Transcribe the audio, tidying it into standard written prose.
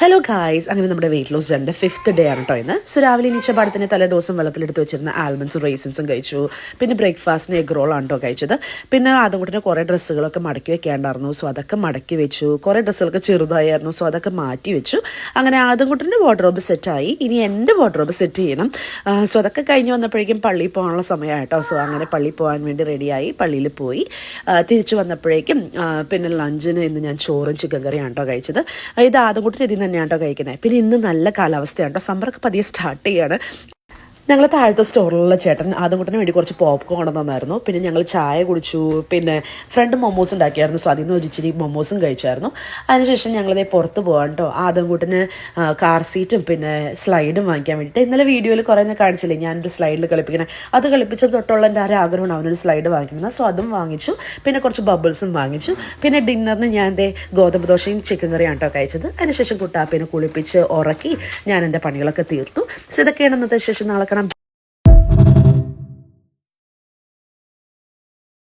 Hello guys, അങ്ങനെ നമ്മുടെ weight loss ജേർണിയുടെ 5th day ആണ് കേട്ടോ ഇന്ന്. സോ രാവിലെ എണീച്ച പാടത്തിന് തലേ ദിവസം വെള്ളത്തിലെടുത്ത് വെച്ചിരുന്ന ആൽമണ്ട്സും റേസിൻസും കഴിച്ചു. പിന്നെ ബ്രേക്ക്ഫാസ്റ്റിന് എഗ് റോളാണ് കേട്ടോ കഴിച്ചത്. പിന്നെ അതും കൂടെ കുറേ ഡ്രസ്സുകളൊക്കെ മടക്കി വെക്കേണ്ടായിരുന്നു. സോ അതൊക്കെ മടക്കി വെച്ചു. കുറേ ഡ്രസ്സുകളൊക്കെ ചെറുതായിരുന്നു. സോ അതൊക്കെ മാറ്റി വെച്ചു. അങ്ങനെ അതും കൂട്ടിൻ്റെ വാർഡ്രോബ് സെറ്റായി. ഇനി എൻ്റെ വാർഡ്രോബ് സെറ്റ് ചെയ്യണം. സോ അതൊക്കെ കഴിഞ്ഞ് വന്നപ്പോഴേക്കും പള്ളിയിൽ പോകാനുള്ള സമയമായിട്ടോ. സോ അങ്ങനെ പള്ളിയിൽ പോകാൻ വേണ്ടി റെഡിയായി. പള്ളിയിൽ പോയി തിരിച്ചു വന്നപ്പോഴേക്കും പിന്നെ ലഞ്ചിന് ഇന്ന് ഞാൻ ചോറും ചിക്കൻ കറിയാണ് കേട്ടോ കഴിച്ചത്. ഇത് അതും കൂട്ടി ഇതിൽ തന്നെയാണ് കേട്ടോ കഴിക്കുന്നത്. പിന്നെ ഇന്ന് നല്ല കാലാവസ്ഥയാണ് കേട്ടോ. സമ്മറൊക്കെ പതിയെ സ്റ്റാർട്ട് ചെയ്യാണ്. ഞങ്ങൾ താഴത്തെ സ്റ്റോറിലുള്ള ചേട്ടൻ അതുകൊണ്ടിന് വേണ്ടി കുറച്ച് പോപ്കോൺ കൊണ്ടുവന്നായിരുന്നു. പിന്നെ ഞങ്ങൾ ചായ കുടിച്ചു. പിന്നെ ഫ്രണ്ട് മൊമോസ് ഉണ്ടാക്കിയായിരുന്നു. സോ അതിൽ നിന്ന് ഒരു ഇച്ചിരി മൊമോസും കഴിച്ചായിരുന്നു. അതിനുശേഷം ഞങ്ങളിതേ പുറത്ത് പോകാൻ കേട്ടോ. ആദ്യംകൂട്ടിന് കാർ സീറ്റും പിന്നെ സ്ലൈഡും വാങ്ങിക്കാൻ വേണ്ടിയിട്ട് ഇന്നലെ വീഡിയോയിൽ കുറേ ഞാൻ കാണിച്ചില്ലേ, ഞാനൊരു സ്ലൈഡിൽ കളിപ്പിക്കണേ. അത് കളിപ്പിച്ചത് തൊട്ടുള്ള എൻ്റെ ആ ഒരു ആഗ്രഹമാണ് അവനൊരു സ്ലൈഡ് വാങ്ങിക്കുന്നത്. സോ അതും വാങ്ങിച്ചു. പിന്നെ കുറച്ച് ബബിൾസും വാങ്ങിച്ചു. പിന്നെ ഡിന്നറിന് ഞാൻ ഗോതമ്പ് ദോശയും ചിക്കൻ കറിയാണ് കേട്ടോ കഴിച്ചത്. അതിനുശേഷം കുട്ടാപ്പിനെ കുളിപ്പിച്ച് ഉറക്കി ഞാൻ എൻ്റെ പണികളൊക്കെ തീർത്തു. സോ ഇതൊക്കെയാണ് ഇന്നത്തെ ശേഷം. നാളെ